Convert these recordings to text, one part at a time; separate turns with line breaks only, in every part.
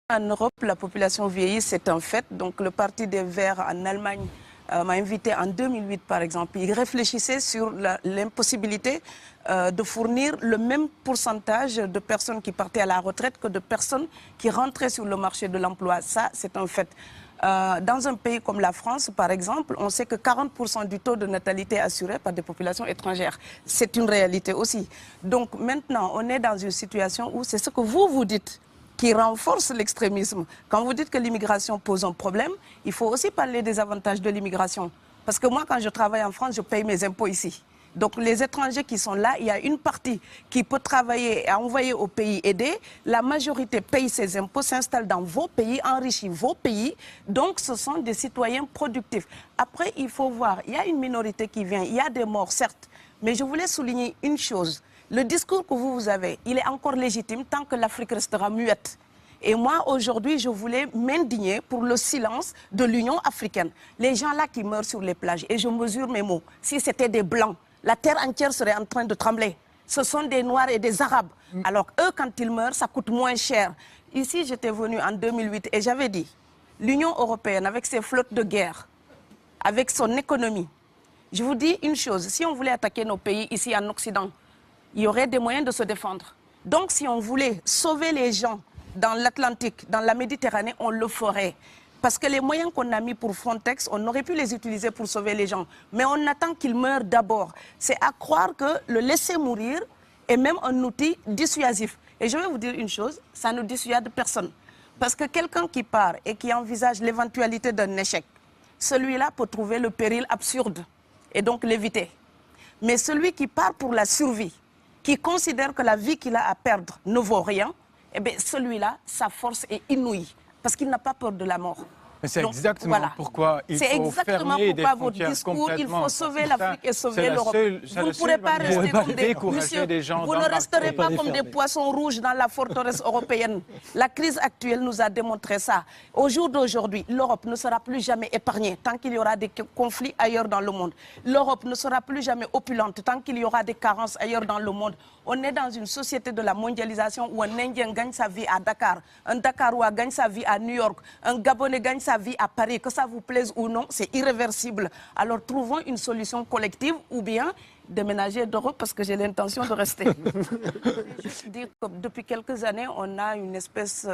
En Europe, la population vieillit, c'est un fait. Donc le Parti des Verts en Allemagne m'a invité en 2008, par exemple. Il réfléchissait sur l'impossibilité de fournir le même pourcentage de personnes qui partaient à la retraite que de personnes qui rentraient sur le marché de l'emploi. Ça, c'est un fait. Dans un pays comme la France, par exemple, on sait que 40% du taux de natalité est assuré par des populations étrangères. C'est une réalité aussi. Donc maintenant, on est dans une situation où c'est ce que vous dites qui renforce l'extrémisme. Quand vous dites que l'immigration pose un problème, il faut aussi parler des avantages de l'immigration. Parce que moi, quand je travaille en France, je paye mes impôts ici. Donc les étrangers qui sont là, il y a une partie qui peut travailler et envoyer au pays aidé. La majorité paye ses impôts, s'installe dans vos pays, enrichit vos pays. Donc ce sont des citoyens productifs. Après, il faut voir, il y a une minorité qui vient, il y a des morts, certes. Mais je voulais souligner une chose. Le discours que vous avez, il est encore légitime tant que l'Afrique restera muette. Et moi, aujourd'hui, je voulais m'indigner pour le silence de l'Union africaine. Les gens là qui meurent sur les plages, et je mesure mes mots, si c'était des Blancs, la terre entière serait en train de trembler. Ce sont des Noirs et des Arabes. Alors eux, quand ils meurent, ça coûte moins cher. Ici, j'étais venue en 2008 et j'avais dit, l'Union européenne, avec ses flottes de guerre, avec son économie, je vous dis une chose, si on voulait attaquer nos pays ici en Occident, il y aurait des moyens de se défendre. Donc, si on voulait sauver les gens dans l'Atlantique, dans la Méditerranée, on le ferait. Parce que les moyens qu'on a mis pour Frontex, on aurait pu les utiliser pour sauver les gens. Mais on attend qu'ils meurent d'abord. C'est à croire que le laisser mourir est même un outil dissuasif. Et je vais vous dire une chose, ça ne dissuade personne. Parce que quelqu'un qui part et qui envisage l'éventualité d'un échec, celui-là peut trouver le péril absurde et donc l'éviter. Mais celui qui part pour la survie, qui considère que la vie qu'il a à perdre ne vaut rien, eh bien celui-là, sa force est inouïe, parce qu'il n'a pas peur de la mort.
Mais c'est exactement pourquoi il faut fermer des frontières complètement.
Il faut sauver l'Afrique et sauver l'Europe. Vous ne pourrez pas rester comme vous ne resterez pas comme des poissons rouges dans la forteresse européenne. La crise actuelle nous a démontré ça. Au jour d'aujourd'hui, l'Europe ne sera plus jamais épargnée tant qu'il y aura des conflits ailleurs dans le monde. L'Europe ne sera plus jamais opulente tant qu'il y aura des carences ailleurs dans le monde. On est dans une société de la mondialisation où un Indien gagne sa vie à Dakar, un Dakarois gagne sa vie à New York, un Gabonais gagne sa vie à Paris. Que ça vous plaise ou non, c'est irréversible. Alors trouvons une solution collective ou bien déménager d'Europe parce que j'ai l'intention de rester. Je dire que depuis quelques années, on a une espèce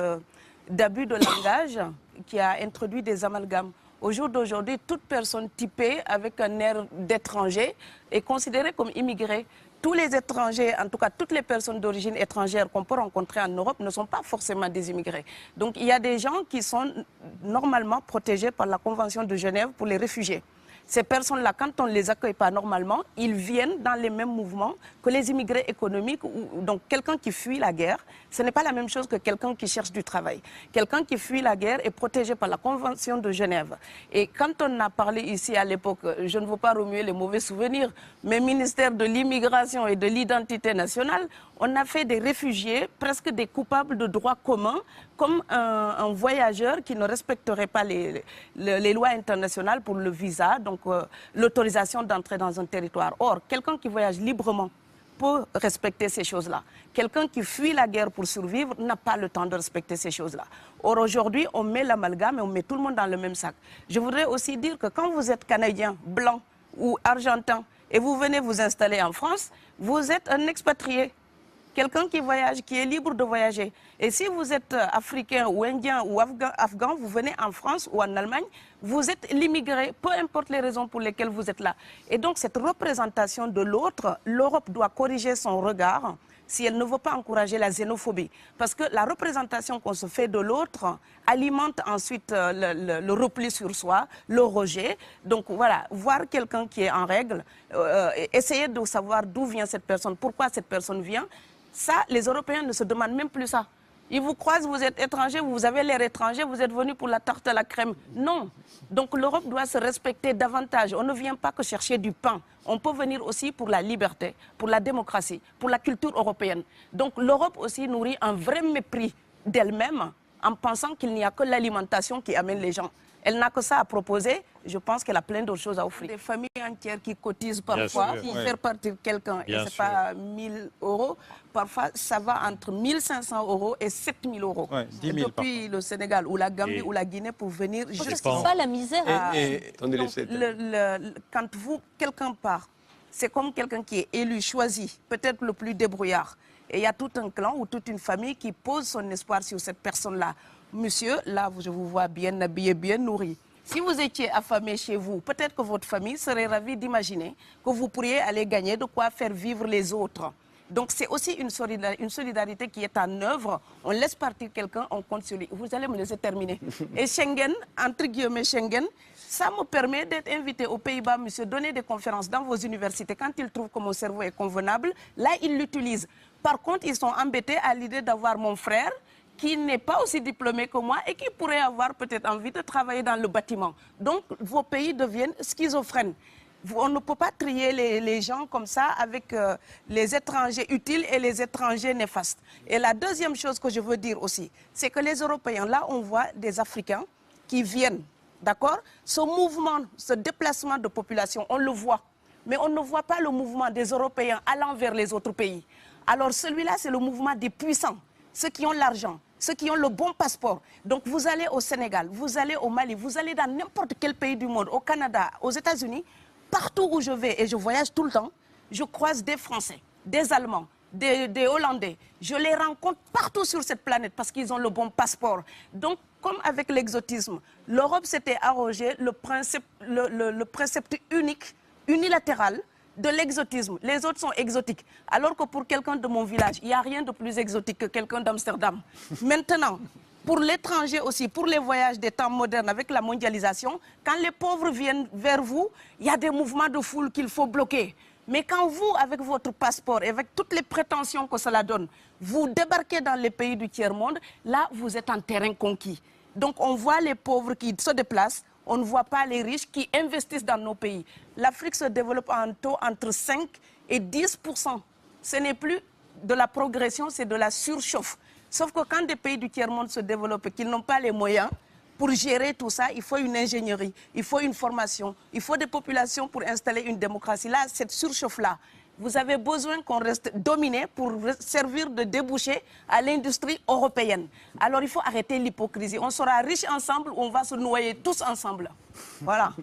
d'abus de langage qui a introduit des amalgames. Au jour d'aujourd'hui, toute personne typée avec un air d'étranger est considérée comme immigrée. Tous les étrangers, en tout cas toutes les personnes d'origine étrangère qu'on peut rencontrer en Europe ne sont pas forcément des immigrés. Donc il y a des gens qui sont normalement protégés par la Convention de Genève pour les réfugiés. Ces personnes-là, quand on ne les accueille pas normalement, ils viennent dans les mêmes mouvements que les immigrés économiques. Donc quelqu'un qui fuit la guerre, ce n'est pas la même chose que quelqu'un qui cherche du travail. Quelqu'un qui fuit la guerre est protégé par la Convention de Genève. Et quand on a parlé ici à l'époque, je ne veux pas remuer les mauvais souvenirs, mais ministère de l'immigration et de l'identité nationale, on a fait des réfugiés, presque des coupables de droit commun, comme un voyageur qui ne respecterait pas les lois internationales pour le visa, donc l'autorisation d'entrer dans un territoire. Or, quelqu'un qui voyage librement peut respecter ces choses-là. Quelqu'un qui fuit la guerre pour survivre n'a pas le temps de respecter ces choses-là. Or, aujourd'hui, on met l'amalgame et on met tout le monde dans le même sac. Je voudrais aussi dire que quand vous êtes Canadien, Blanc ou Argentin, et vous venez vous installer en France, vous êtes un expatrié. Quelqu'un qui voyage, qui est libre de voyager. Et si vous êtes africain ou indien ou afghan, vous venez en France ou en Allemagne, vous êtes l'immigré, peu importe les raisons pour lesquelles vous êtes là. Et donc cette représentation de l'autre, l'Europe doit corriger son regard si elle ne veut pas encourager la xénophobie. Parce que la représentation qu'on se fait de l'autre alimente ensuite le repli sur soi, le rejet. Donc voilà, voir quelqu'un qui est en règle, essayer de savoir d'où vient cette personne, pourquoi cette personne vient. Ça, les Européens ne se demandent même plus ça. Ils vous croisent, vous êtes étranger, vous avez l'air étranger, vous êtes venu pour la tarte à la crème. Non. Donc l'Europe doit se respecter davantage. On ne vient pas que chercher du pain. On peut venir aussi pour la liberté, pour la démocratie, pour la culture européenne. Donc l'Europe aussi nourrit un vrai mépris d'elle-même en pensant qu'il n'y a que l'alimentation qui amène les gens. Elle n'a que ça à proposer, je pense qu'elle a plein d'autres choses à offrir. Des familles entières qui cotisent parfois pour faire partir quelqu'un, et ce n'est pas 1000 €. Parfois, ça va entre 1500 € et 7000 €.
Ouais, 10 000
depuis le Sénégal ou la Gambie ou la Guinée pour venir
jusqu'à... C'est pas la misère.
Quand quelqu'un part, c'est comme quelqu'un qui est élu, choisi, peut-être le plus débrouillard. Et il y a tout un clan ou toute une famille qui pose son espoir sur cette personne-là. Monsieur, là, je vous vois bien habillé, bien nourri. Si vous étiez affamé chez vous, peut-être que votre famille serait ravie d'imaginer que vous pourriez aller gagner de quoi faire vivre les autres. Donc c'est aussi une solidarité qui est en œuvre. On laisse partir quelqu'un, on compte sur lui. Vous allez me laisser terminer. Et Schengen, entre guillemets Schengen, ça me permet d'être invité aux Pays-Bas, monsieur, donner des conférences dans vos universités. Quand ils trouvent que mon cerveau est convenable, là, ils l'utilisent. Par contre, ils sont embêtés à l'idée d'avoir mon frère qui n'est pas aussi diplômé que moi et qui pourrait avoir peut-être envie de travailler dans le bâtiment. Donc, vos pays deviennent schizophrènes. On ne peut pas trier les gens comme ça avec les étrangers utiles et les étrangers néfastes. Et la deuxième chose que je veux dire aussi, c'est que les Européens, là, on voit des Africains qui viennent, d'accord? Ce mouvement, ce déplacement de population, on le voit. Mais on ne voit pas le mouvement des Européens allant vers les autres pays. Alors celui-là, c'est le mouvement des puissants, ceux qui ont l'argent, ceux qui ont le bon passeport. Donc vous allez au Sénégal, vous allez au Mali, vous allez dans n'importe quel pays du monde, au Canada, aux États-Unis, partout où je vais, et je voyage tout le temps, je croise des Français, des Allemands, des Hollandais. Je les rencontre partout sur cette planète parce qu'ils ont le bon passeport. Donc, comme avec l'exotisme, l'Europe s'était arrogé le précepte unique, unilatéral, de l'exotisme. Les autres sont exotiques. Alors que pour quelqu'un de mon village, il n'y a rien de plus exotique que quelqu'un d'Amsterdam. Maintenant, pour l'étranger aussi, pour les voyages des temps modernes avec la mondialisation, quand les pauvres viennent vers vous, il y a des mouvements de foule qu'il faut bloquer. Mais quand vous, avec votre passeport et avec toutes les prétentions que cela donne, vous débarquez dans les pays du tiers-monde, là, vous êtes en terrain conquis. Donc, on voit les pauvres qui se déplacent, on ne voit pas les riches qui investissent dans nos pays. L'Afrique se développe en taux entre 5 et 10%. Ce n'est plus de la progression, c'est de la surchauffe. Sauf que quand des pays du tiers-monde se développent et qu'ils n'ont pas les moyens pour gérer tout ça, il faut une ingénierie, il faut une formation, il faut des populations pour installer une démocratie. Là, cette surchauffe-là, vous avez besoin qu'on reste dominé pour servir de débouché à l'industrie européenne. Alors il faut arrêter l'hypocrisie. On sera riches ensemble ou on va se noyer tous ensemble. Voilà.